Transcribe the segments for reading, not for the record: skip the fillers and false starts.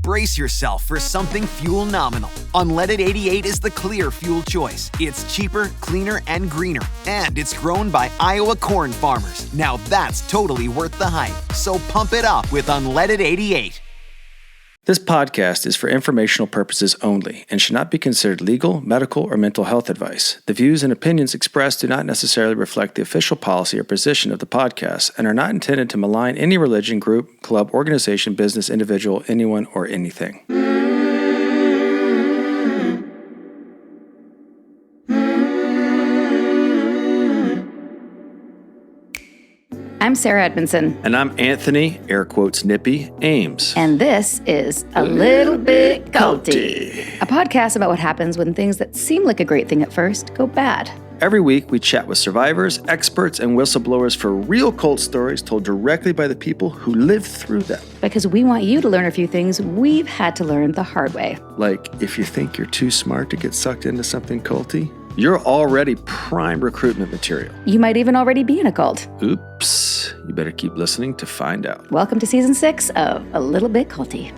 Brace yourself for something fuel-nominal. Unleaded 88 is the clear fuel choice. It's cheaper, cleaner, and greener. And it's grown by Iowa corn farmers. Now that's totally worth the hype. So pump it up with Unleaded 88. This podcast is for informational purposes only and should not be considered legal, medical, or mental health advice. The views and opinions expressed do not necessarily reflect the official policy or position of the podcast and are not intended to malign any religion, group, club, organization, business, individual, anyone, or anything. I'm Sarah Edmondson. And I'm Anthony, air quotes nippy, Ames. And this is A Little Bit Culty, a podcast about what happens when things that seem like a great thing at first go bad. Every week, we chat with survivors, experts, and whistleblowers for real cult stories told directly by the people who lived through them. Because we want you to learn a few things we've had to learn the hard way. Like, if you think you're too smart to get sucked into something culty, you're already prime recruitment material. You might even already be in a cult. Oops. You better keep listening to find out. Welcome to Season 6 of A Little Bit Culty.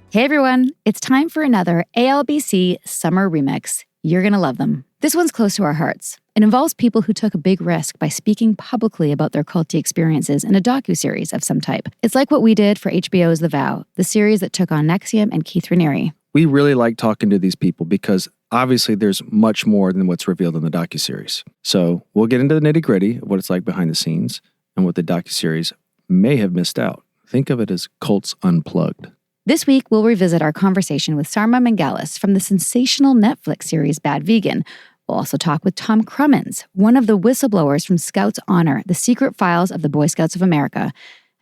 Hey everyone, it's time for another ALBC Summer Remix. You're gonna love them. This one's close to our hearts. It involves people who took a big risk by speaking publicly about their culty experiences in a docuseries of some type. It's like what we did for HBO's The Vow, the series that took on Nexium and Keith Raniere. We really like talking to these people because obviously there's much more than what's revealed in the docuseries. So we'll get into the nitty-gritty of what it's like behind the scenes and what the docuseries may have missed out. Think of it as Cults Unplugged. This week, we'll revisit our conversation with Sarma Melngailis from the sensational Netflix series Bad Vegan. We'll also talk with Tom Krumins, one of the whistleblowers from Scouts Honor, the secret files of the Boy Scouts of America.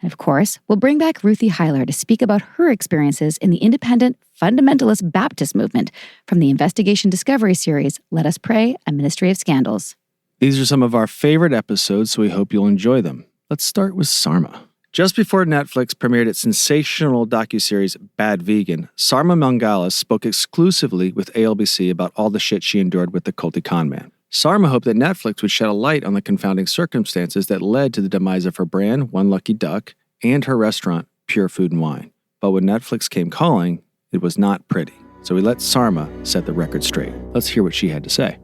And of course, we'll bring back Ruthy Heiler to speak about her experiences in the Independent Fundamentalist Baptist movement from the Investigation Discovery series Let Us Pray, A Ministry of Scandals. These are some of our favorite episodes, so we hope you'll enjoy them. Let's start with Sarma. Just before Netflix premiered its sensational docuseries Bad Vegan, Sarma Melngailis spoke exclusively with ALBC about all the shit she endured with the culty con man. Sarma hoped that Netflix would shed a light on the confounding circumstances that led to the demise of her brand, One Lucky Duck, and her restaurant, Pure Food and Wine. But when Netflix came calling, it was not pretty. So we let Sarma set the record straight. Let's hear what she had to say.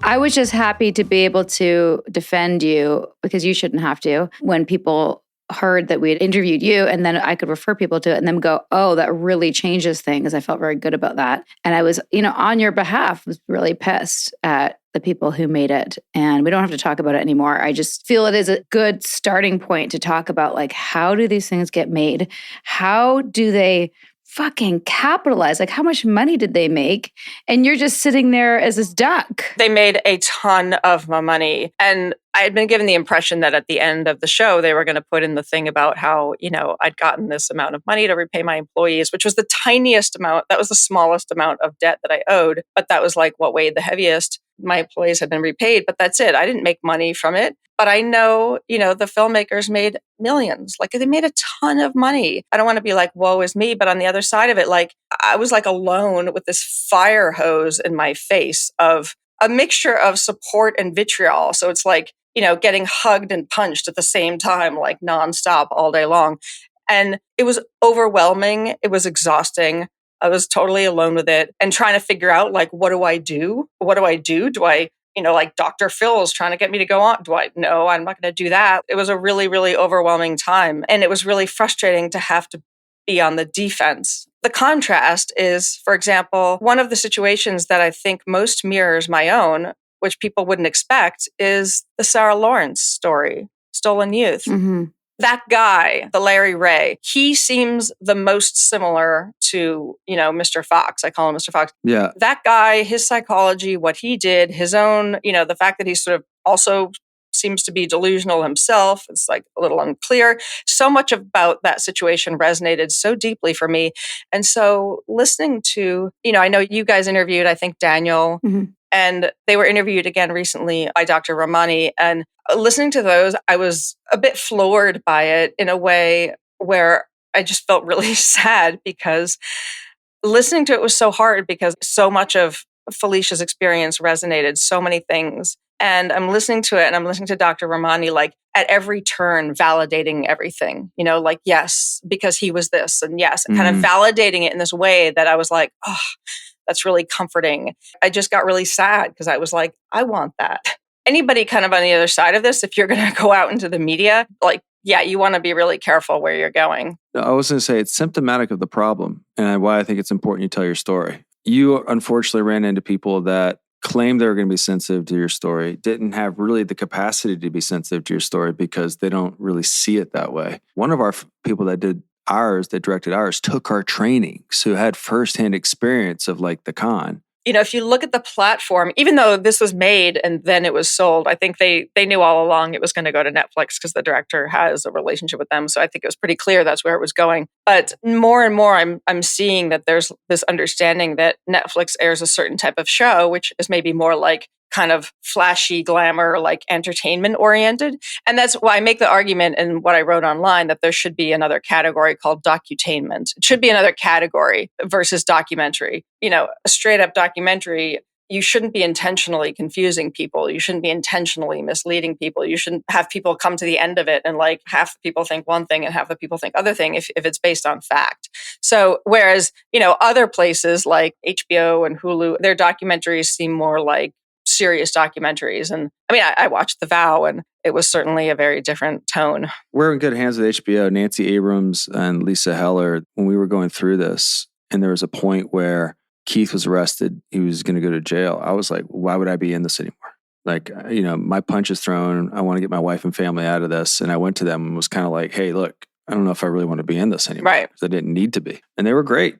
I was just happy to be able to defend you because you shouldn't have to. When people heard that we had interviewed you and then I could refer people to it and then go, oh, that really changes things. I felt very good about that. And I was, on your behalf, was really pissed at the people who made it. And we don't have to talk about it anymore. I just feel it is a good starting point to talk about, like, how do these things get made? How do they fucking capitalize? Like, how much money did they make? And you're just sitting there as this duck. They made a ton of money. And I had been given the impression that at the end of the show, they were going to put in the thing about how, I'd gotten this amount of money to repay my employees, which was the tiniest amount. That was the smallest amount of debt that I owed. But that was like what weighed the heaviest. My employees had been repaid, but that's it. I didn't make money from it. But I know, the filmmakers made millions. Like, they made a ton of money. I don't want to be like, woe is me. But on the other side of it, like, I was like alone with this fire hose in my face of a mixture of support and vitriol. So it's like, getting hugged and punched at the same time, like nonstop all day long. And it was overwhelming. It was exhausting. I was totally alone with it and trying to figure out, like, what do I do? What do I do? Do I, like Dr. Phil's trying to get me to go on? No, I'm not going to do that. It was a really, really overwhelming time. And it was really frustrating to have to be on the defense. The contrast is, for example, one of the situations that I think most mirrors my own, which people wouldn't expect, is the Sarah Lawrence story, Stolen Youth. Mm-hmm. That guy, the Larry Ray, he seems the most similar to, Mr. Fox. I call him Mr. Fox. Yeah. That guy, his psychology, what he did, his own, the fact that he's sort of also seems to be delusional himself. It's like a little unclear. So much about that situation resonated so deeply for me. And so listening to, I know you guys interviewed, I think, Daniel, and they were interviewed again recently by Dr. Ramani. And listening to those, I was a bit floored by it in a way where I just felt really sad, because listening to it was so hard, because so much of Felicia's experience resonated, so many things. And I'm listening to it, and I'm listening to Dr. Ramani, like at every turn, validating everything, like, yes, because he was this, and yes, kind of validating it in this way that I was like, oh, that's really comforting. I just got really sad, because I was like, I want that. Anybody kind of on the other side of this, if you're going to go out into the media, like, yeah, you want to be really careful where you're going. I was going to say it's symptomatic of the problem, and why I think it's important you tell your story. You unfortunately ran into people that claimed they were going to be sensitive to your story, didn't have really the capacity to be sensitive to your story because they don't really see it that way. One of our people that directed ours, took our training, so had firsthand experience of like the con. If you look at the platform, even though this was made and then it was sold, I think they knew all along it was going to go to Netflix, because the director has a relationship with them. So I think it was pretty clear that's where it was going. But more and more, I'm seeing that there's this understanding that Netflix airs a certain type of show, which is maybe more like kind of flashy glamour, like entertainment oriented. And that's why I make the argument in what I wrote online that there should be another category called docutainment. It should be another category versus documentary. A straight up documentary, you shouldn't be intentionally confusing people. You shouldn't be intentionally misleading people. You shouldn't have people come to the end of it and like half the people think one thing and half the people think other thing if it's based on fact. So whereas, other places like HBO and Hulu, their documentaries seem more like serious documentaries. And I mean, I watched The Vow, and it was certainly a very different tone. We're in good hands with HBO. Nancy Abrams and Lisa Heller, when we were going through this, and there was a point where Keith was arrested, he was going to go to jail. I was like, why would I be in this anymore? Like, my punch is thrown. I want to get my wife and family out of this. And I went to them and was kind of like, hey, look, I don't know if I really want to be in this anymore. Right. Because I didn't need to be. And they were great.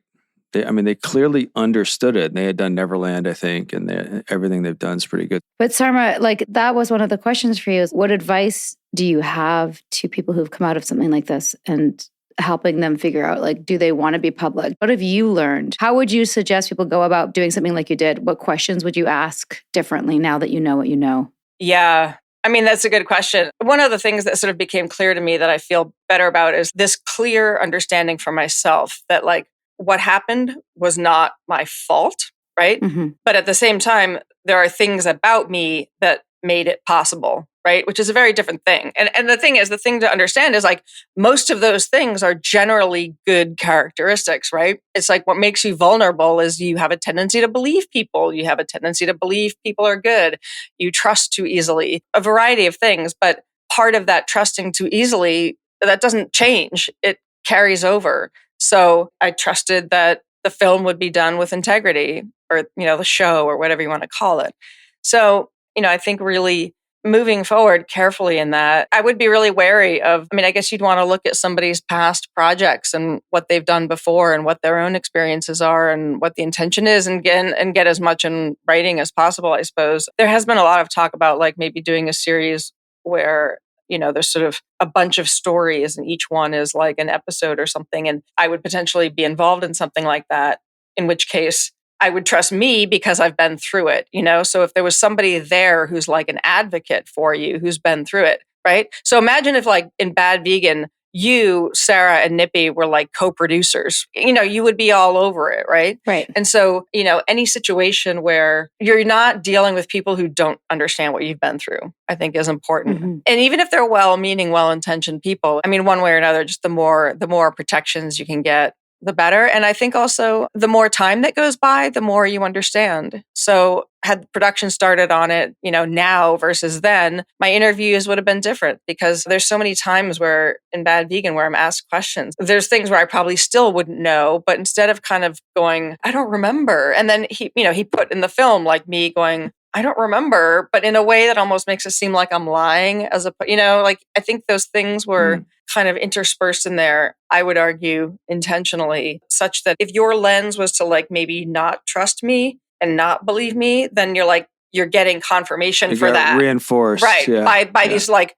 They clearly understood it. They had done Neverland, I think, and everything they've done is pretty good. But Sarma, like that was one of the questions for you is what advice do you have to people who've come out of something like this and helping them figure out, like, do they want to be public? What have you learned? How would you suggest people go about doing something like you did? What questions would you ask differently now that you know what you know? Yeah. I mean, that's a good question. One of the things that sort of became clear to me that I feel better about is this clear understanding for myself that like, what happened was not my fault, right? But at the same time, there are things about me that made it possible, right? Which is a very different thing. And the thing to understand is like most of those things are generally good characteristics, right? It's like what makes you vulnerable is you have a tendency to believe people. You have a tendency to believe people are good. You trust too easily, a variety of things. But part of that trusting too easily, that doesn't change. It carries over. So I trusted that the film would be done with integrity, or, the show, or whatever you want to call it. So, I think really moving forward carefully in that, I would be really wary of, I guess you'd want to look at somebody's past projects and what they've done before and what their own experiences are and what the intention is, and get as much in writing as possible, I suppose. There has been a lot of talk about like maybe doing a series where there's sort of a bunch of stories and each one is like an episode or something. And I would potentially be involved in something like that, in which case I would trust me because I've been through it, So if there was somebody there who's like an advocate for you, who's been through it, right? So imagine if like in Bad Vegan, you, Sarah, and Nippy were like co-producers, you would be all over it, right? Right. And so, any situation where you're not dealing with people who don't understand what you've been through, I think is important. And even if they're well-meaning, well-intentioned people, one way or another, just the more protections you can get, the better. And I think also the more time that goes by, the more you understand. So had production started on it, now versus then, my interviews would have been different, because there's so many times where in Bad Vegan where I'm asked questions, there's things where I probably still wouldn't know, but instead of kind of going, I don't remember. And then he put in the film like me going, I don't remember, but in a way that almost makes it seem like I'm lying I think those things were kind of interspersed in there, I would argue intentionally, such that if your lens was to like maybe not trust me and not believe me, then you're like, you're getting confirmation You for got that. reinforced. Right. Yeah. By these like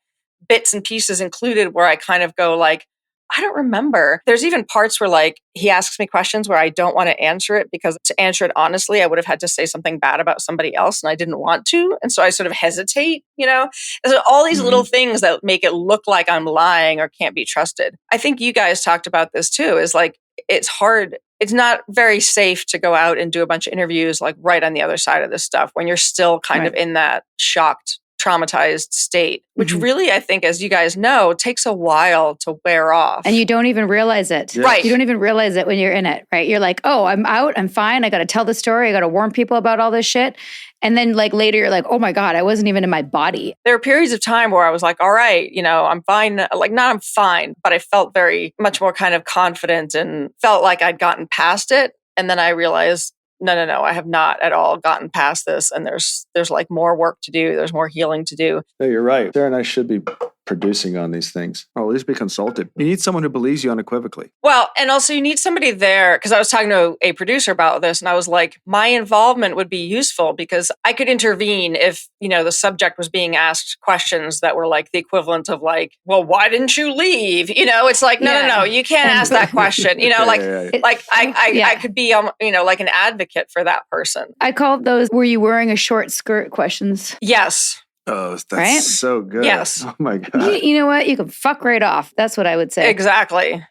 bits and pieces included where I kind of go like, I don't remember. There's even parts where like he asks me questions where I don't want to answer it because to answer it honestly, I would have had to say something bad about somebody else and I didn't want to. And so I sort of hesitate, you know? And so all these little things that make it look like I'm lying or can't be trusted. I think you guys talked about this too, is like, it's hard. It's not very safe to go out and do a bunch of interviews like right on the other side of this stuff when you're still kind of in that shocked, traumatized state, which really, I think, as you guys know, takes a while to wear off. And you don't even realize it. Yeah. Right. You don't even realize it when you're in it, right? You're like, oh, I'm out. I'm fine. I got to tell the story. I got to warn people about all this shit. And then like later you're like, oh my God, I wasn't even in my body. There were periods of time where I was like, all right, you know, I'm fine. Like, not I'm fine, but I felt very much more kind of confident and felt like I'd gotten past it. And then I realized, no, I have not at all gotten past this. And there's like more work to do. There's more healing to do. No, you're right. Sarah and I should be producing on these things, or at least be consulted. You need someone who believes you unequivocally. Well, and also you need somebody there, because I was talking to a producer about this and I was like, my involvement would be useful because I could intervene if, you know, the subject was being asked questions that were like the equivalent of like, well, why didn't you leave? You know, it's like, no, you can't ask that question. You know, I could be, you know, like an advocate for that person. I called those, were you wearing a short skirt questions? Yes. Oh, that's right? so good. Yes. Oh my God. You know what? You can fuck right off. That's what I would say. Exactly.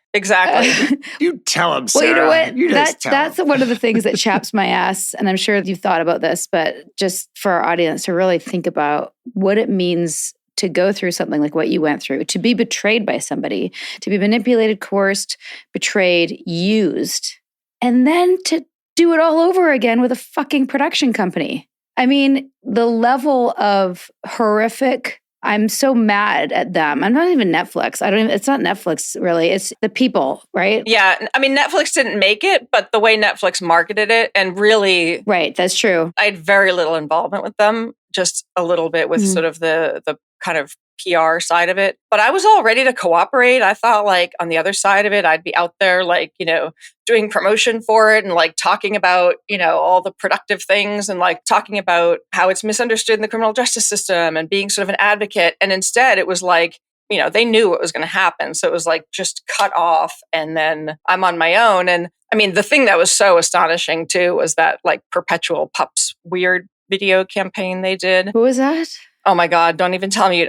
You tell him, Sarah. Well, you know what? You just tell That's him. one of the things that chaps my ass. And I'm sure you've thought about this, but just for our audience to really think about what it means to go through something like what you went through, to be betrayed by somebody, to be manipulated, coerced, betrayed, used, and then to do it all over again with a fucking production company. I mean, the level of horrific, I'm so mad at them. I'm not even Netflix. It's not Netflix really. It's the people, right? Yeah. I mean, Netflix didn't make it, but the way Netflix marketed it and really. Right. That's true. I had very little involvement with them, just a little bit with sort of the kind of PR side of it. But I was all ready to cooperate. I thought like on the other side of it, I'd be out there like, you know, doing promotion for it and like talking about, you know, all the productive things and like talking about how it's misunderstood in the criminal justice system and being sort of an advocate. And instead it was like, you know, they knew what was going to happen. So it was like just cut off and then I'm on my own. And I mean, the thing that was so astonishing too was that like Perpetual Pups weird video campaign they did. Who was that? Oh my God, don't even tell me.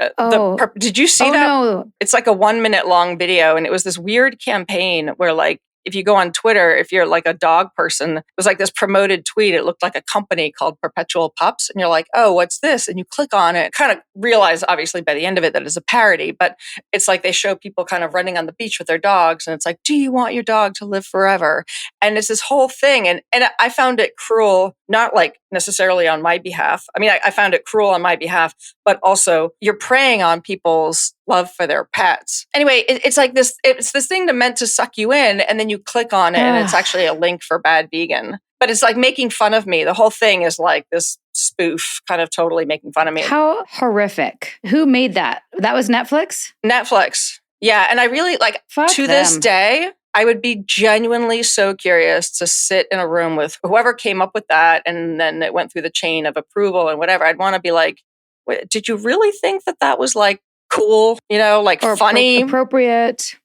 Did you see that? No. It's like a 1 minute long video. And it was this weird campaign where like, if you go on Twitter, if you're like a dog person, it was like this promoted tweet. It looked like a company called Perpetual Pups. And you're like, oh, what's this? And you click on it, kind of realize obviously by the end of it that it's a parody, but it's like they show people kind of running on the beach with their dogs. And it's like, do you want your dog to live forever? And it's this whole thing. And I found it cruel, not like necessarily on my behalf. I mean, I found it cruel on my behalf, but also you're preying on people's love for their pets. Anyway, it's like this, it's this thing meant to suck you in and then you click on it and it's actually a link for Bad Vegan. But it's like making fun of me. The whole thing is like this spoof kind of totally making fun of me. How horrific. Who made that? That was Netflix? Netflix. Yeah. And I really like this day, I would be genuinely so curious to sit in a room with whoever came up with that. And then it went through the chain of approval and whatever. I'd want to be like, did you really think that was like cool, you know, like or funny, appropriate,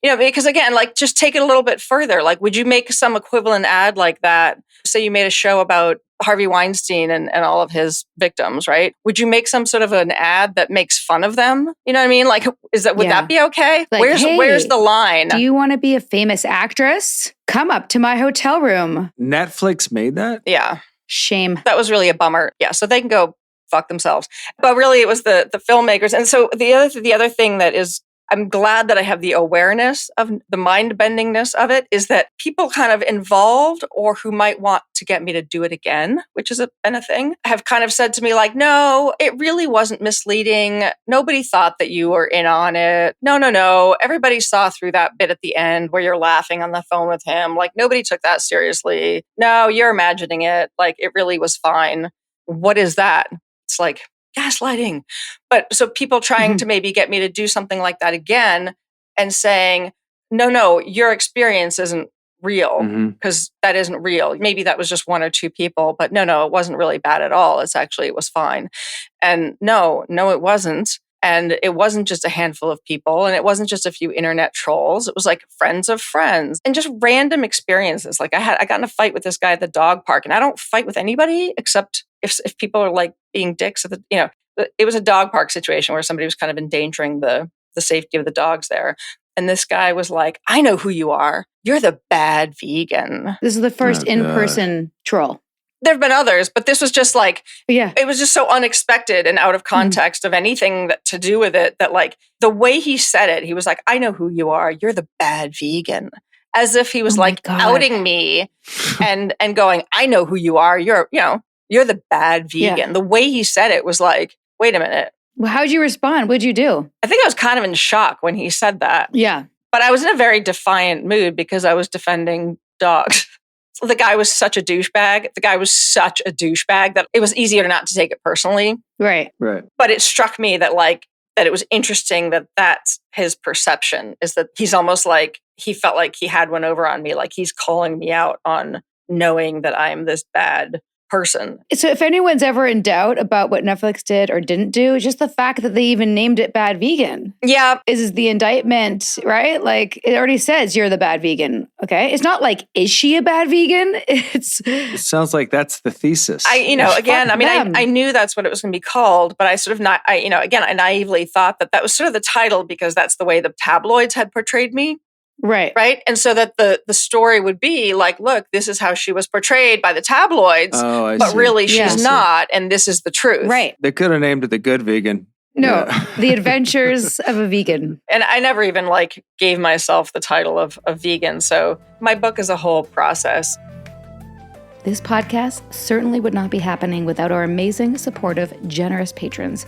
you know, because again, like just take it a little bit further. Like, would you make some equivalent ad like that? Say you made a show about Harvey Weinstein and all of his victims, right? Would you make some sort of an ad that makes fun of them? You know what I mean? Like, would that be okay? Like, where's the line? Do you want to be a famous actress? Come up to my hotel room. Netflix made that? Yeah. Shame. That was really a bummer. Yeah. So they can go fuck themselves. But really it was the filmmakers. And so the other thing that is, I'm glad that I have the awareness of the mind-bendingness of it is that people kind of involved or who might want to get me to do it again, which has been a thing, have kind of said to me like, no, it really wasn't misleading. Nobody thought that you were in on it. No. Everybody saw through that bit at the end where you're laughing on the phone with him. Like nobody took that seriously. No, you're imagining it. Like it really was fine. What is that? It's like gaslighting. But so people trying to maybe get me to do something like that again and saying, no, your experience isn't real, because that isn't real. Maybe that was just one or two people, but no, it wasn't really bad at all. It was fine. And no, it wasn't. And it wasn't just a handful of people, and it wasn't just a few internet trolls. It was like friends of friends and just random experiences. Like I got in a fight with this guy at the dog park, and I don't fight with anybody except if people are like being dicks at it was a dog park situation where somebody was kind of endangering the safety of the dogs there. And this guy was like, I know who you are. You're the bad vegan. This is the first in-person troll. There have been others, but this was just like, yeah, it was just so unexpected and out of context of anything to do with it, that like the way he said it, he was like, I know who you are. You're the bad vegan. As if he was outing me and going, I know who you are. You're the bad vegan. Yeah. The way he said it was like, wait a minute. Well, how'd you respond? What'd you do? I think I was kind of in shock when he said that. Yeah. But I was in a very defiant mood because I was defending dogs. So the guy was such a douchebag. That it was easier not to take it personally. Right. But it struck me that that it was interesting that that's his perception, is that he's almost like he felt like he had one over on me. Like he's calling me out on knowing that I'm this bad person. So if anyone's ever in doubt about what Netflix did or didn't do, just the fact that they even named it bad vegan. Yeah. Is the indictment, right? Like it already says you're the bad vegan. Okay. It's not like, is she a bad vegan? It sounds like that's the thesis. I knew that's what it was going to be called, but I sort of I naively thought that was sort of the title because that's the way the tabloids had portrayed me. Right. And so that the story would be like, look, this is how she was portrayed by the tabloids, but really she's not. And this is the truth. Right. They could have named it The Good Vegan. No, The Adventures of a Vegan. And I never even gave myself the title of vegan. So my book is a whole process. This podcast certainly would not be happening without our amazing, supportive, generous patrons.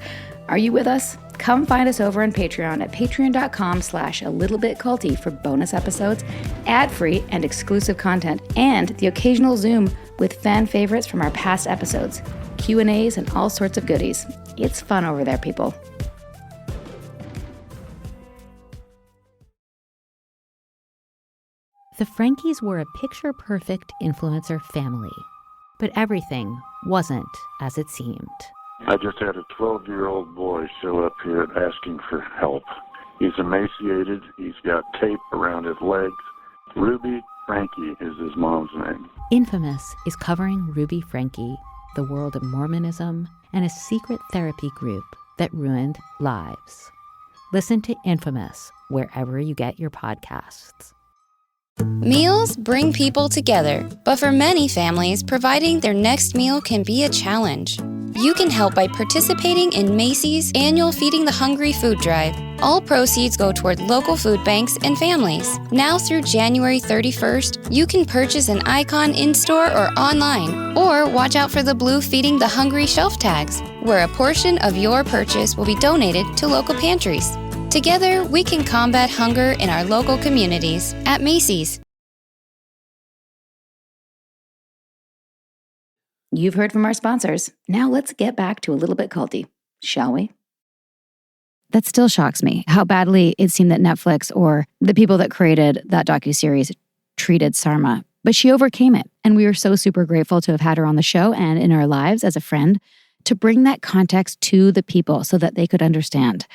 Are you with us? Come find us over on Patreon at patreon.com/alittlebitculty for bonus episodes, ad-free and exclusive content, and the occasional Zoom with fan favorites from our past episodes, Q&As, and all sorts of goodies. It's fun over there, people. The Frankies were a picture-perfect influencer family, but everything wasn't as it seemed. I just had a 12-year-old boy show up here asking for help. He's emaciated. He's got tape around his legs. Ruby Frankie is his mom's name. Infamous is covering Ruby Frankie, the world of Mormonism, and a secret therapy group that ruined lives. Listen to Infamous wherever you get your podcasts. Meals bring people together, but for many families, providing their next meal can be a challenge. You can help by participating in Macy's annual Feeding the Hungry food drive. All proceeds go toward local food banks and families. Now through January 31st, you can purchase an icon in-store or online, or watch out for the blue Feeding the Hungry shelf tags, where a portion of your purchase will be donated to local pantries. Together, we can combat hunger in our local communities at Macy's. You've heard from our sponsors. Now let's get back to A Little Bit Culty, shall we? That still shocks me, how badly it seemed that Netflix or the people that created that docuseries treated Sarma. But she overcame it, and we were so super grateful to have had her on the show and in our lives as a friend to bring that context to the people so that they could understand.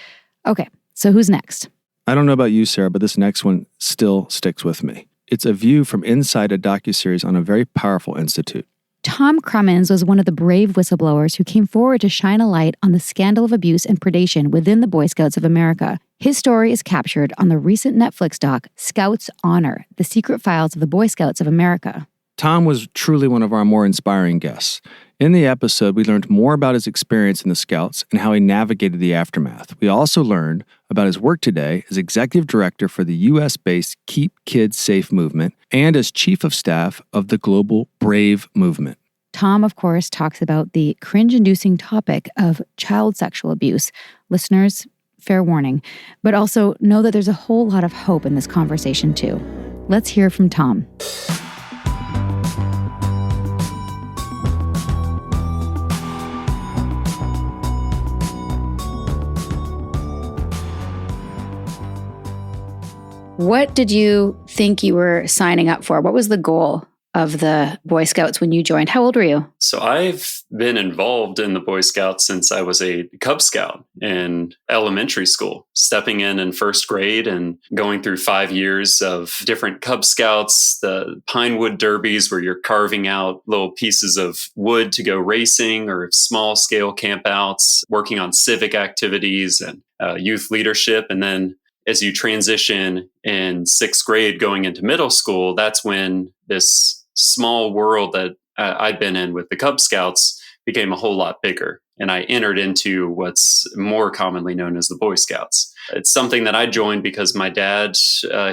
Okay, so who's next? I don't know about you, Sarah, but this next one still sticks with me. It's a view from inside a docuseries on a very powerful institute. Tom Krumins was one of the brave whistleblowers who came forward to shine a light on the scandal of abuse and predation within the Boy Scouts of America. His story is captured on the recent Netflix doc, Scouts Honor, The Secret Files of the Boy Scouts of America. Tom was truly one of our more inspiring guests. In the episode, we learned more about his experience in the Scouts and how he navigated the aftermath. We also learned about his work today as executive director for the U.S.-based Keep Kids Safe movement and as chief of staff of the global Brave movement. Tom, of course, talks about the cringe-inducing topic of child sexual abuse. Listeners, fair warning, but also know that there's a whole lot of hope in this conversation, too. Let's hear from Tom. What did you think you were signing up for? What was the goal of the Boy Scouts when you joined? How old were you? So I've been involved in the Boy Scouts since I was a Cub Scout in elementary school, stepping in first grade and going through 5 years of different Cub Scouts, the Pinewood Derbies where you're carving out little pieces of wood to go racing, or small scale campouts, working on civic activities and youth leadership. And then as you transition in 6th grade going into middle school, that's when this small world that I'd been in with the Cub Scouts became a whole lot bigger. And I entered into what's more commonly known as the Boy Scouts. It's something that I joined because my dad,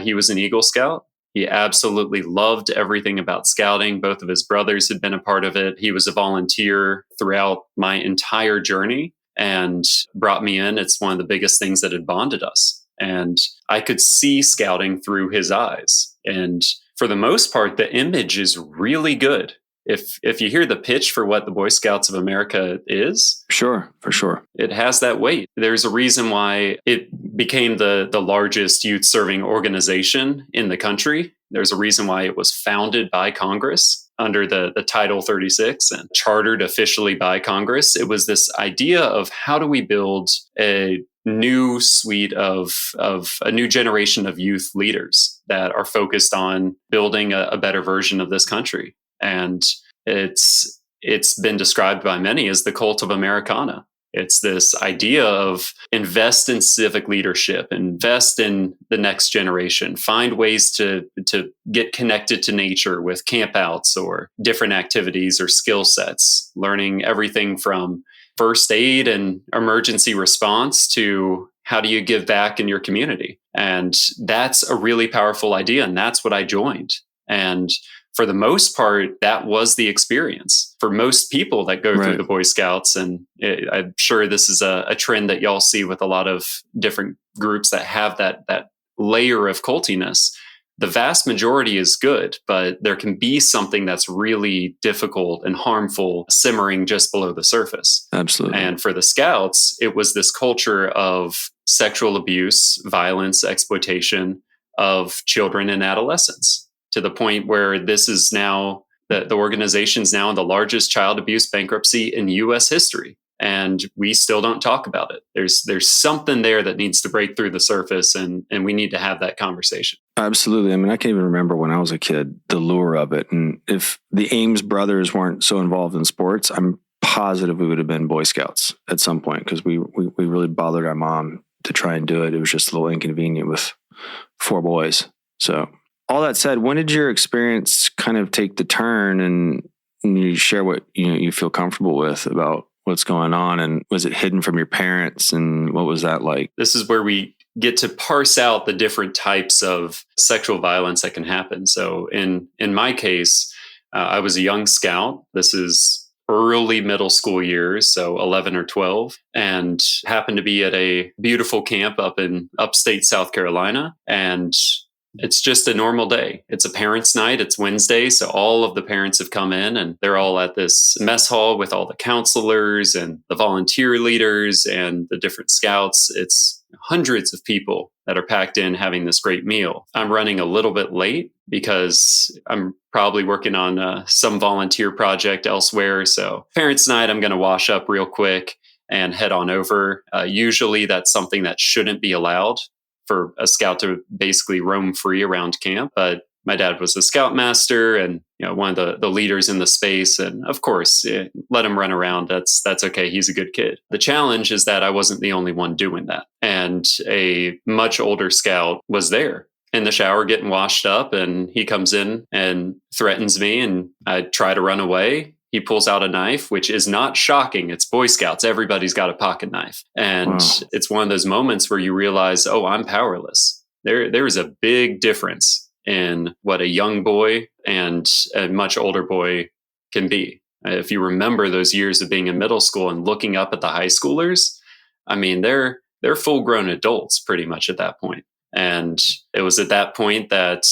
he was an Eagle Scout. He absolutely loved everything about scouting. Both of his brothers had been a part of it. He was a volunteer throughout my entire journey and brought me in. It's one of the biggest things that had bonded us. And I could see scouting through his eyes. And for the most part, the image is really good. If you hear the pitch for what the Boy Scouts of America is, Sure, for sure. it has that weight. There's a reason why it became the largest youth serving organization in the country. There's a reason why it was founded by Congress under the Title 36 and chartered officially by Congress. It was this idea of how do we build a new suite of a new generation of youth leaders that are focused on building a better version of this country. And it's been described by many as the cult of Americana. It's this idea of invest in civic leadership, invest in the next generation, find ways to get connected to nature with campouts or different activities or skill sets, learning everything from first aid and emergency response to how do you give back in your community. And that's a really powerful idea. And that's what I joined. And for the most part, that was the experience for most people that go through the Boy Scouts. And I'm sure this is a trend that y'all see with a lot of different groups that have that layer of cultiness. The vast majority is good, but there can be something that's really difficult and harmful simmering just below the surface. Absolutely. And for the Scouts, it was this culture of sexual abuse, violence, exploitation of children and adolescents, to the point where this is now, the organization's now in the largest child abuse bankruptcy in U.S. history. And we still don't talk about it. There's something there that needs to break through the surface, and we need to have that conversation. Absolutely. I mean, I can't even remember when I was a kid, the lure of it. And if the Ames brothers weren't so involved in sports, I'm positive we would have been Boy Scouts at some point, because we really bothered our mom to try and do it. It was just a little inconvenient with 4 boys. So all that said, when did your experience kind of take the turn and you share what you feel comfortable with about what's going on? And was it hidden from your parents? And what was that like? This is where we get to parse out the different types of sexual violence that can happen. So in my case, I was a young scout. This is early middle school years, so 11 or 12, and happened to be at a beautiful camp up in upstate South Carolina. And it's just a normal day. It's a parents' night. It's Wednesday. So all of the parents have come in and they're all at this mess hall with all the counselors and the volunteer leaders and the different scouts. It's hundreds of people that are packed in having this great meal. I'm running a little bit late because I'm probably working on some volunteer project elsewhere. So parents' night, I'm going to wash up real quick and head on over. Usually that's something that shouldn't be allowed for a scout to basically roam free around camp. But my dad was the scoutmaster and one of the leaders in the space. And of course, let him run around. That's okay. He's a good kid. The challenge is that I wasn't the only one doing that. And a much older scout was there in the shower getting washed up. And he comes in and threatens me. And I try to run away. He pulls out a knife, which is not shocking. It's Boy Scouts. Everybody's got a pocket knife. And It's one of those moments where you realize, oh, I'm powerless. There is a big difference in what a young boy and a much older boy can be. If you remember those years of being in middle school and looking up at the high schoolers, I mean, they're full-grown adults pretty much at that point. And it was at that point that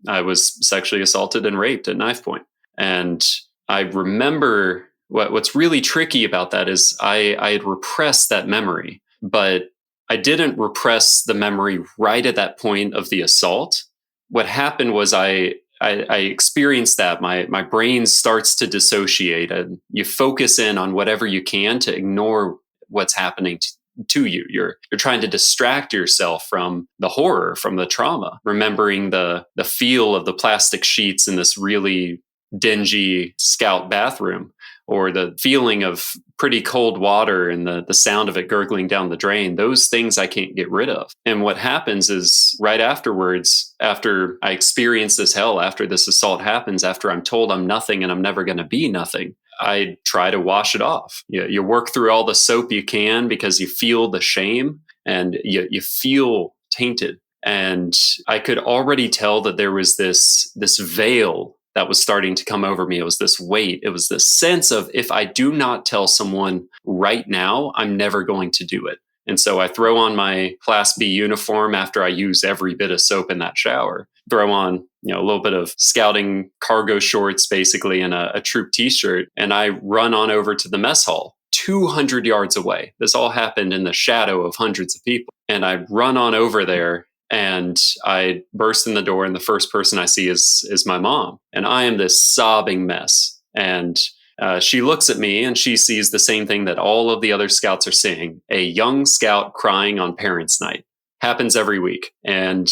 I was sexually assaulted and raped at knife point. And I remember what's really tricky about that is I had repressed that memory, but I didn't repress the memory right at that point of the assault. what happened was I experienced that. My brain starts to dissociate, and you focus in on whatever you can to ignore what's happening to you. You're trying to distract yourself from the horror, from the trauma, remembering the feel of the plastic sheets in this really dingy scout bathroom, or the feeling of pretty cold water and the sound of it gurgling down the drain. Those things I can't get rid of. And what happens is right afterwards, after I experience this hell, after this assault happens, after I'm told I'm nothing and I'm never going to be nothing, I try to wash it off. You work through all the soap you can because you feel the shame and you feel tainted. And I could already tell that there was this veil that was starting to come over me. It was this weight. It was this sense of, if I do not tell someone right now, I'm never going to do it. And so I throw on my Class B uniform after I use every bit of soap in that shower, throw on, a little bit of scouting cargo shorts, basically, and a troop t-shirt. And I run on over to the mess hall 200 yards away. This all happened in the shadow of hundreds of people. And I run on over there, and I burst in the door, and the first person I see is my mom. And I am this sobbing mess. And she looks at me, and she sees the same thing that all of the other scouts are seeing: a young scout crying on parents' night. Happens every week. And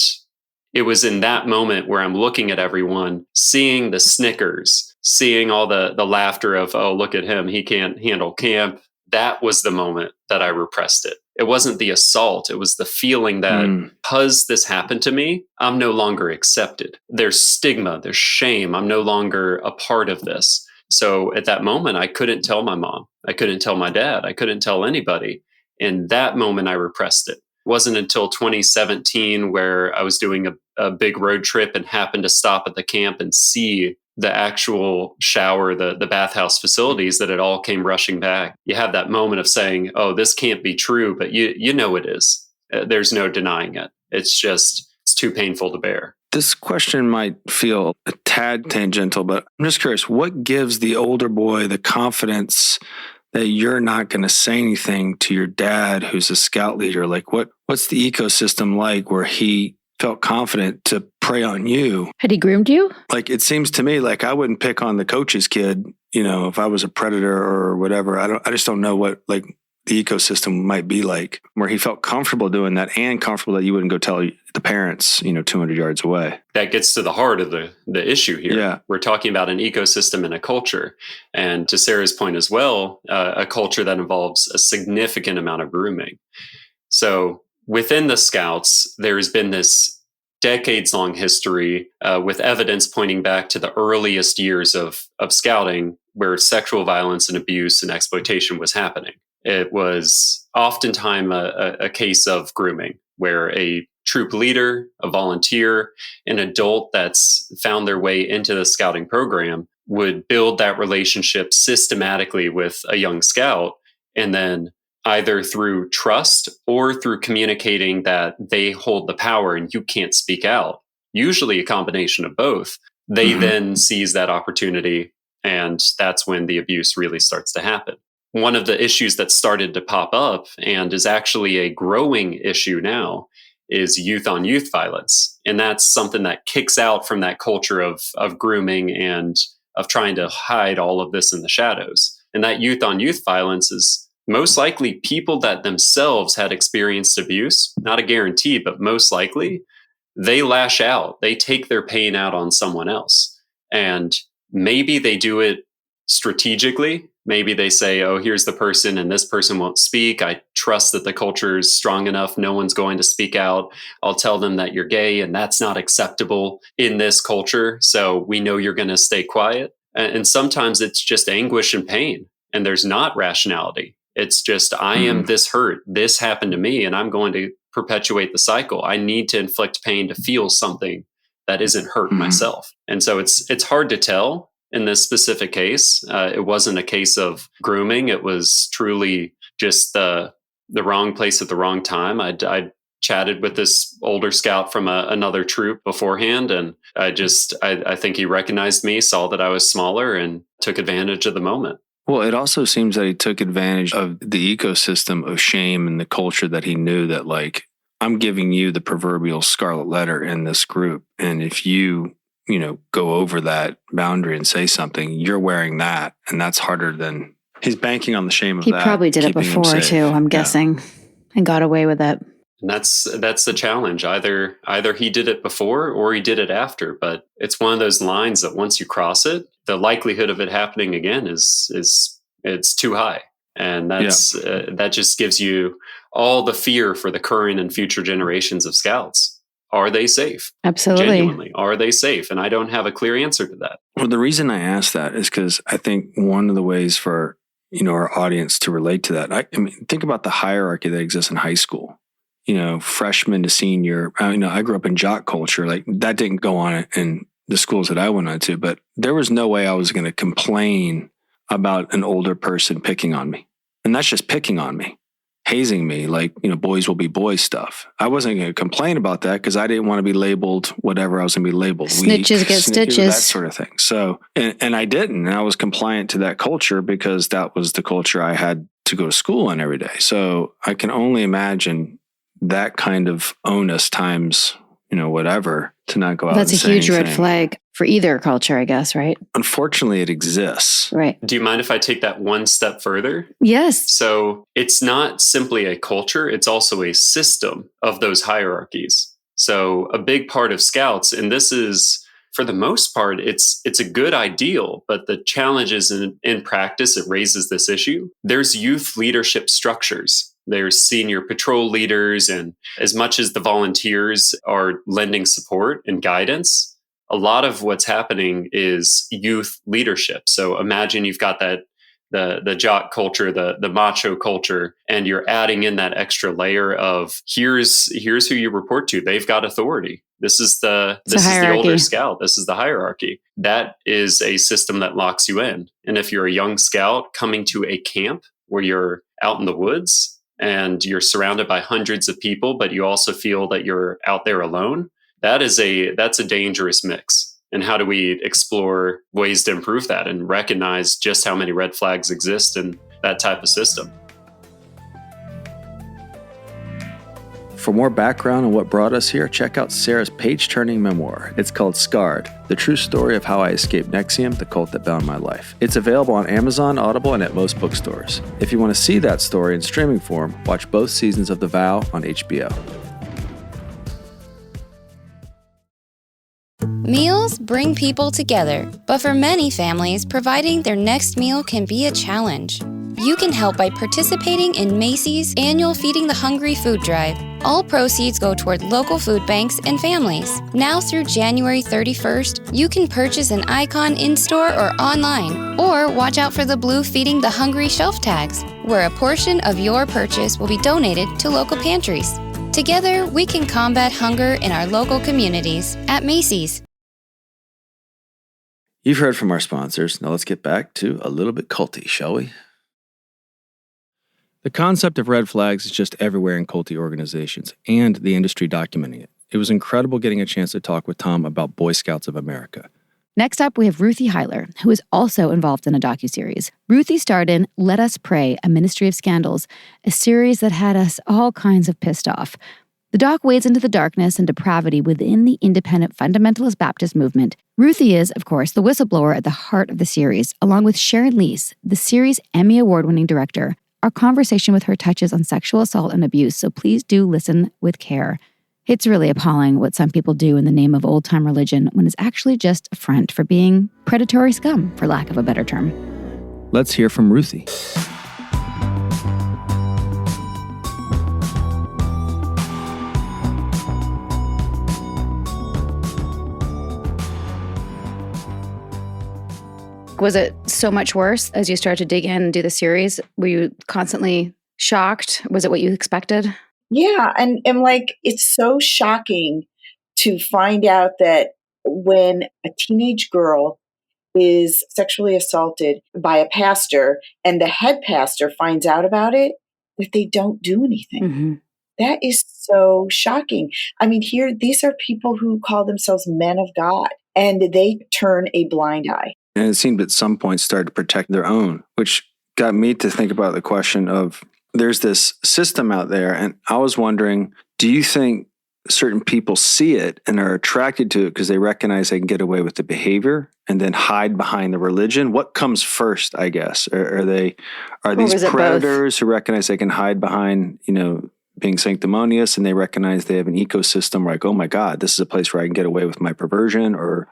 it was in that moment where I'm looking at everyone, seeing the snickers, seeing all the laughter of, oh, look at him, he can't handle camp. That was the moment that I repressed it. It wasn't the assault. It was the feeling that because this happened to me, I'm no longer accepted. There's stigma, there's shame. I'm no longer a part of this. So at that moment, I couldn't tell my mom. I couldn't tell my dad. I couldn't tell anybody. In that moment, I repressed it. It wasn't until 2017 where I was doing a big road trip and happened to stop at the camp and see the actual shower, the bathhouse facilities, that it all came rushing back. You have that moment of saying, oh, this can't be true, but you know it is. There's no denying it. It's too painful to bear. This question might feel a tad tangential, but I'm just curious, what gives the older boy the confidence that you're not going to say anything to your dad, who's a scout leader? Like, what's the ecosystem like where he felt confident to prey on you? Had he groomed you? Like, it seems to me like I wouldn't pick on the coach's kid, if I was a predator or whatever. I just don't know what like the ecosystem might be like, where he felt comfortable doing that and comfortable that you wouldn't go tell the parents, 200 yards away. That gets to the heart of the issue here. Yeah. We're talking about an ecosystem and a culture. And to Sarah's point as well, a culture that involves a significant amount of grooming. So within the Scouts, there's been this decades-long history with evidence pointing back to the earliest years of scouting, where sexual violence and abuse and exploitation was happening. It was oftentimes a case of grooming, where a troop leader, a volunteer, an adult that's found their way into the scouting program would build that relationship systematically with a young scout, and then either through trust or through communicating that they hold the power and you can't speak out, usually a combination of both, they then seize that opportunity, and that's when the abuse really starts to happen. One of the issues that started to pop up, and is actually a growing issue now, is youth-on-youth violence. And that's something that kicks out from that culture of grooming and of trying to hide all of this in the shadows. And that youth-on-youth violence is most likely people that themselves had experienced abuse, not a guarantee, but most likely, they lash out. They take their pain out on someone else. And maybe they do it strategically. Maybe they say, oh, here's the person and this person won't speak. I trust that the culture is strong enough. No one's going to speak out. I'll tell them that you're gay and that's not acceptable in this culture. So we know you're going to stay quiet. And sometimes it's just anguish and pain, and there's not rationality. It's just, I am this hurt. This happened to me, and I'm going to perpetuate the cycle. I need to inflict pain to feel something that isn't hurt myself. And so it's hard to tell. In this specific case, it wasn't a case of grooming. It was truly just the wrong place at the wrong time. I chatted with this older scout from another troop beforehand, and I think he recognized me, saw that I was smaller, and took advantage of the moment. Well, it also seems that he took advantage of the ecosystem of shame and the culture that he knew that, like, I'm giving you the proverbial scarlet letter in this group. And if you go over that boundary and say something, you're wearing that. And that's harder than he's banking on the shame of that. He probably did it before too, I'm guessing, and got away with it. And that's the challenge. Either he did it before or he did it after. But it's one of those lines that once you cross it, the likelihood of it happening again is it's too high. And that just gives you all the fear for the current and future generations of Scouts. Are they safe? Absolutely. Genuinely, are they safe? And I don't have a clear answer to that. Well, the reason I ask that is because I think one of the ways for our audience to relate to that, I mean, think about the hierarchy that exists in high school. Freshman to senior. I grew up in jock culture. Like that didn't go on in the schools that I went on to, but there was no way I was going to complain about an older person picking on me. And that's just picking on me, hazing me, like, boys will be boys stuff. I wasn't going to complain about that because I didn't want to be labeled whatever I was going to be labeled. Snitches get stitches. That sort of thing. So, and I didn't. And I was compliant to that culture because that was the culture I had to go to school in every day. So I can only imagine that kind of onus times, whatever, to not go out. That's a huge red flag for either culture, I guess, right? Unfortunately, it exists. Right. Do you mind if I take that one step further? Yes. So it's not simply a culture, it's also a system of those hierarchies. So a big part of Scouts, and this is, for the most part, it's a good ideal, but the challenge is in practice, it raises this issue. There's youth leadership structures. There's senior patrol leaders, and as much as the volunteers are lending support and guidance, a lot of what's happening is youth leadership. So imagine you've got that the jock culture, the macho culture, and you're adding in that extra layer of here's who you report to. They've got authority. This is the older Scout. This is the hierarchy. That is a system that locks you in. And if you're a young Scout coming to a camp where you're out in the woods and you're surrounded by hundreds of people, but you also feel that you're out there alone, that's a dangerous mix. And how do we explore ways to improve that and recognize just how many red flags exist in that type of system? For more background on what brought us here, check out Sarah's page-turning memoir. It's called Scarred, the true story of how I escaped NXIVM, the cult that bound my life. It's available on Amazon, Audible, and at most bookstores. If you want to see that story in streaming form, watch both seasons of The Vow on HBO. Meals bring people together, but for many families, providing their next meal can be a challenge. You can help by participating in Macy's annual Feeding the Hungry food drive. All proceeds go toward local food banks and families. Now through January 31st, you can purchase an icon in-store or online, or watch out for the blue Feeding the Hungry shelf tags, where a portion of your purchase will be donated to local pantries. Together, we can combat hunger in our local communities at Macy's. You've heard from our sponsors. Now let's get back to a little bit culty, shall we? The concept of red flags is just everywhere in culty organizations and the industry documenting it. It was incredible getting a chance to talk with Tom about Boy Scouts of America. Next up, we have Ruthy Heiler, who is also involved in a docuseries. Ruthy starred in Let Us Pray, A Ministry of Scandals, a series that had us all kinds of pissed off. The doc wades into the darkness and depravity within the Independent Fundamentalist Baptist movement. Ruthy is, of course, the whistleblower at the heart of the series, along with Sharon Leese, the series' Emmy Award-winning director. Our conversation with her touches on sexual assault and abuse, so please do listen with care. It's really appalling what some people do in the name of old-time religion when it's actually just a front for being predatory scum, for lack of a better term. Let's hear from Ruthy. Was it so much worse as you started to dig in and do the series? Were you constantly shocked? Was it what you expected? Yeah. And like, it's so shocking to find out that when a teenage girl is sexually assaulted by a pastor and the head pastor finds out about it, that they don't do anything. Mm-hmm. That is so shocking. I mean, these are people who call themselves men of God, and they turn a blind eye. And it seemed at some point started to protect their own, which got me to think about the question of there's this system out there. And I was wondering, Do you think certain people see it and are attracted to it because they recognize they can get away with the behavior and then hide behind the religion? What comes first, I guess? Are these predators who recognize they can hide behind, being sanctimonious, and they recognize they have an ecosystem like, oh my God, this is a place where I can get away with my perversion? Or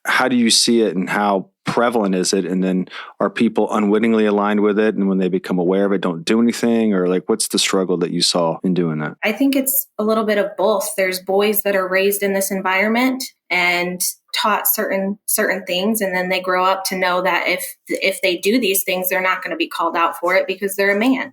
how do you see it, and how prevalent is it? And then are people unwittingly aligned with it, and when they become aware of it, don't do anything? Or like, what's the struggle that you saw in doing that? I think it's a little bit of both. There's boys that are raised in this environment and taught certain things, and then they grow up to know that if they do these things, they're not going to be called out for it because they're a man.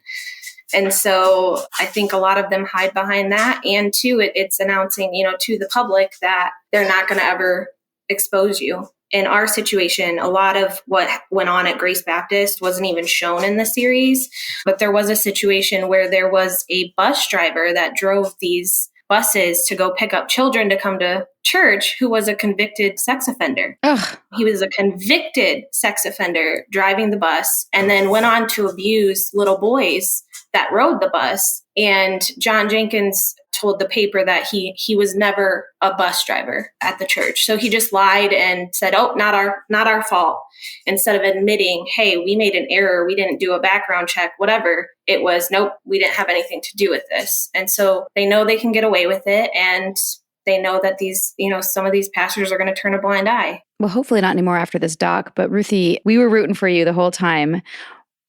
And so I think a lot of them hide behind that. And two, it's announcing, to the public that they're not going to ever expose you. In our situation, a lot of what went on at Grace Baptist wasn't even shown in the series, but there was a situation where there was a bus driver that drove these buses to go pick up children to come to church who was a convicted sex offender. Ugh. He was a convicted sex offender driving the bus, and then went on to abuse little boys that rode the bus. And John Jenkins told the paper that he was never a bus driver at the church. So he just lied and said, oh, not our fault. Instead of admitting, hey, we made an error, we didn't do a background check, whatever. It was, nope, we didn't have anything to do with this. And so they know they can get away with it. And they know that these, some of these pastors are going to turn a blind eye. Well, hopefully not anymore after this doc. But Ruthy, we were rooting for you the whole time.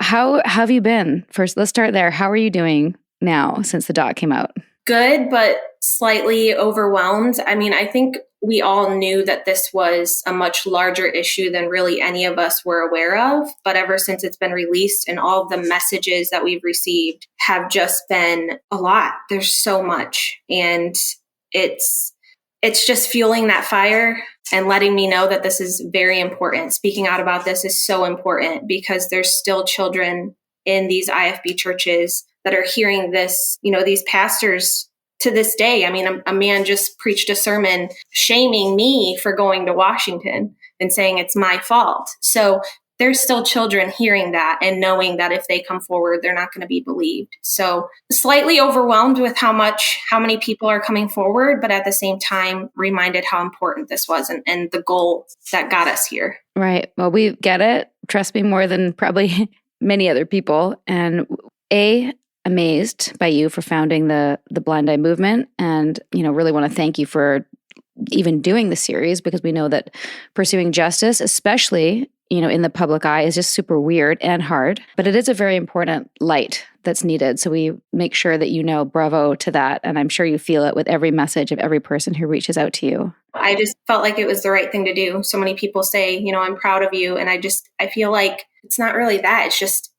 How have you been? First, let's start there. How are you doing now since the doc came out? Good, but slightly overwhelmed. I mean, I think we all knew that this was a much larger issue than really any of us were aware of. But ever since it's been released, and all of the messages that we've received have just been a lot. There's so much. And it's just fueling that fire and letting me know that this is very important. Speaking out about this is so important, because there's still children in these IFB churches that are hearing this, these pastors to this day. I mean, a man just preached a sermon shaming me for going to Washington and saying it's my fault. So there's still children hearing that and knowing that if they come forward, they're not going to be believed. So slightly overwhelmed with how many people are coming forward, but at the same time, reminded how important this was and the goal that got us here. Right. Well, we get it. Trust me, more than probably many other people. And amazed by you for founding the Blind Eye movement, and really want to thank you for even doing the series, because we know that pursuing justice, especially in the public eye, is just super weird and hard, but it is a very important light that's needed. So we make sure that bravo to that, and I'm sure you feel it with every message of every person who reaches out to you. I just felt like it was the right thing to do. So many people say, I'm proud of you, and I feel like it's not really that.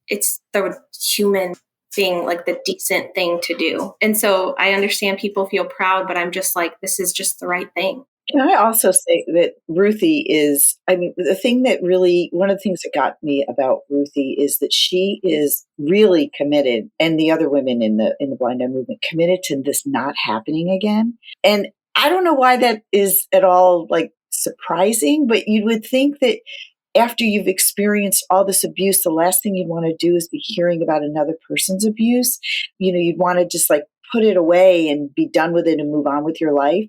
It's the human thing, like the decent thing to do. And so I understand people feel proud, but I'm just like, this is just the right thing. Can I also say that Ruthy is, one of the things that got me about Ruthy is that she is really committed, and the other women in the Blind Eye movement, committed to this not happening again. And I don't know why that is at all surprising, but you would think that after you've experienced all this abuse, the last thing you'd want to do is be hearing about another person's abuse. You'd want to just put it away and be done with it and move on with your life.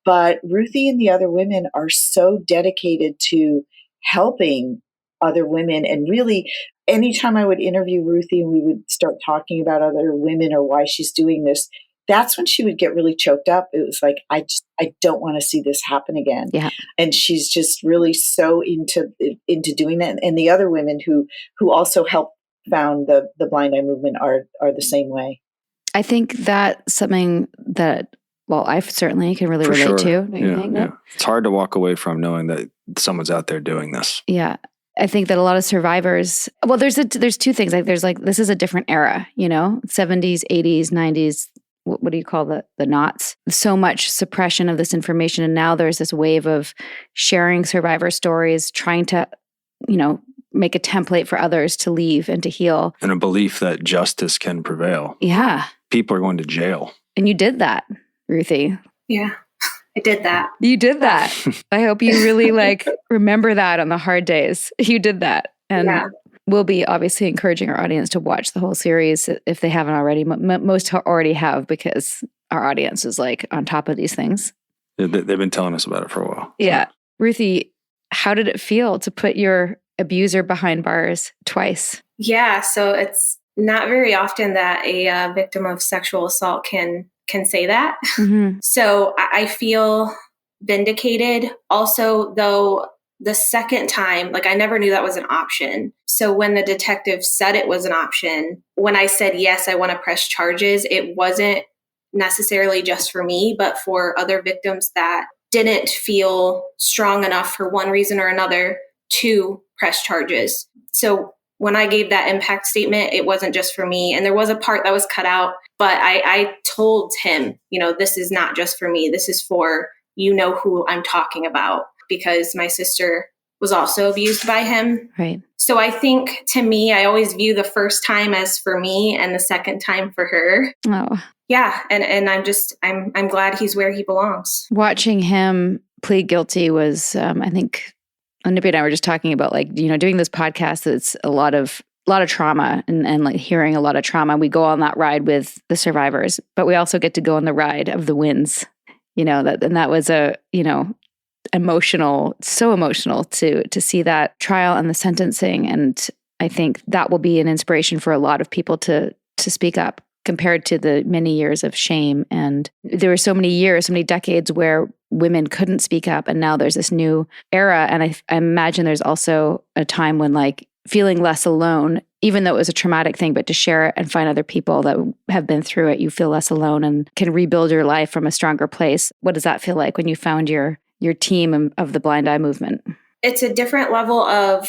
But Ruthy and the other women are so dedicated to helping other women. And really, anytime I would interview Ruthy and we would start talking about other women or why she's doing this, that's when she would get really choked up. It was like, I don't want to see this happen again. Yeah. And she's just really so into doing that. And the other women who also helped found the Blind Eye movement are the same way. I think that's something that, I certainly can really relate to. Don't you think? Yeah. It's hard to walk away from knowing that someone's out there doing this. Yeah. I think that a lot of survivors, there's two things. This is a different era, 70s, 80s, 90s. What do you call the knots? So much suppression of this information. And now there's this wave of sharing survivor stories, trying to, make a template for others to leave and to heal. And a belief that justice can prevail. Yeah. People are going to jail. And you did that, Ruthy. Yeah, I did that. You did that. I hope you really remember that on the hard days. You did that. And we'll be obviously encouraging our audience to watch the whole series if they haven't already. Most already have, because our audience is like on top of these things. They've been telling us about it for a while. Yeah. Ruthy, how did it feel to put your abuser behind bars twice? Yeah. So it's not very often that a victim of sexual assault can say that. Mm-hmm. So I feel vindicated. Also, though, the second time, like I never knew that was an option. So when the detective said it was an option, when I said, yes, I want to press charges, it wasn't necessarily just for me, but for other victims that didn't feel strong enough for one reason or another to press charges. So when I gave that impact statement, it wasn't just for me. And there was a part that was cut out, but I told him, this is not just for me. This is for, who I'm talking about, because my sister was also abused by him. Right. So I think, to me, I always view the first time as for me and the second time for her. Oh. Yeah. And I'm glad he's where he belongs. Watching him plead guilty was, I think, Nippy and I were just talking about, like, doing this podcast, it's a lot of trauma and like hearing a lot of trauma. We go on that ride with the survivors, but we also get to go on the ride of the wins, that was so emotional to see that trial and the sentencing. And I think that will be an inspiration for a lot of people to speak up, compared to the many years of shame. And there were so many years, so many decades where women couldn't speak up. And now there's this new era. And I imagine there's also a time when, like, feeling less alone, even though it was a traumatic thing, but to share it and find other people that have been through it, you feel less alone and can rebuild your life from a stronger place. What does that feel like when you found your team of the Blind Eye movement? It's a different level of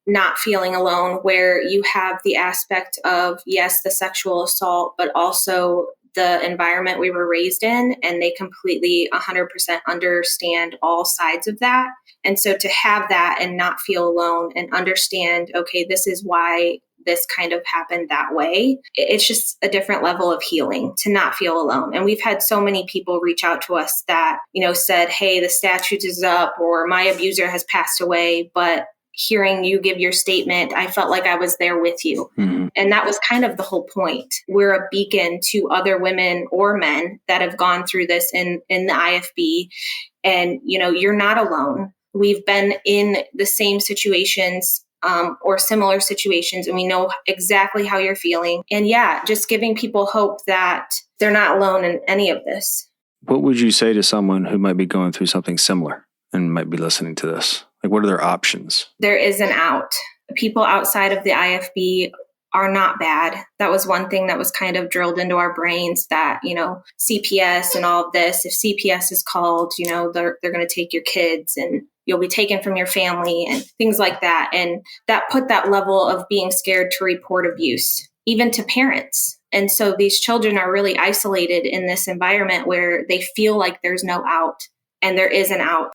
not feeling alone, where you have the aspect of, yes, the sexual assault, but also the environment we were raised in, and they completely 100% understand all sides of that. And so to have that and not feel alone and understand, okay, this is why this kind of happened that way. It's just a different level of healing to not feel alone. And we've had so many people reach out to us that, said, hey, the statute is up, or my abuser has passed away, but hearing you give your statement, I felt like I was there with you. Mm-hmm. And that was kind of the whole point. We're a beacon to other women or men that have gone through this in the IFB. And, you're not alone. We've been in the same situations or similar situations, and we know exactly how you're feeling. And yeah, just giving people hope that they're not alone in any of this. What would you say to someone who might be going through something similar and might be listening to this? Like, what are their options? There is an out. People outside of the IFB are not bad. That was one thing that was kind of drilled into our brains, that, CPS and all of this, if CPS is called, they're going to take your kids and you'll be taken from your family and things like that. And that put that level of being scared to report abuse, even to parents. And so these children are really isolated in this environment where they feel like there's no out, and there is an out.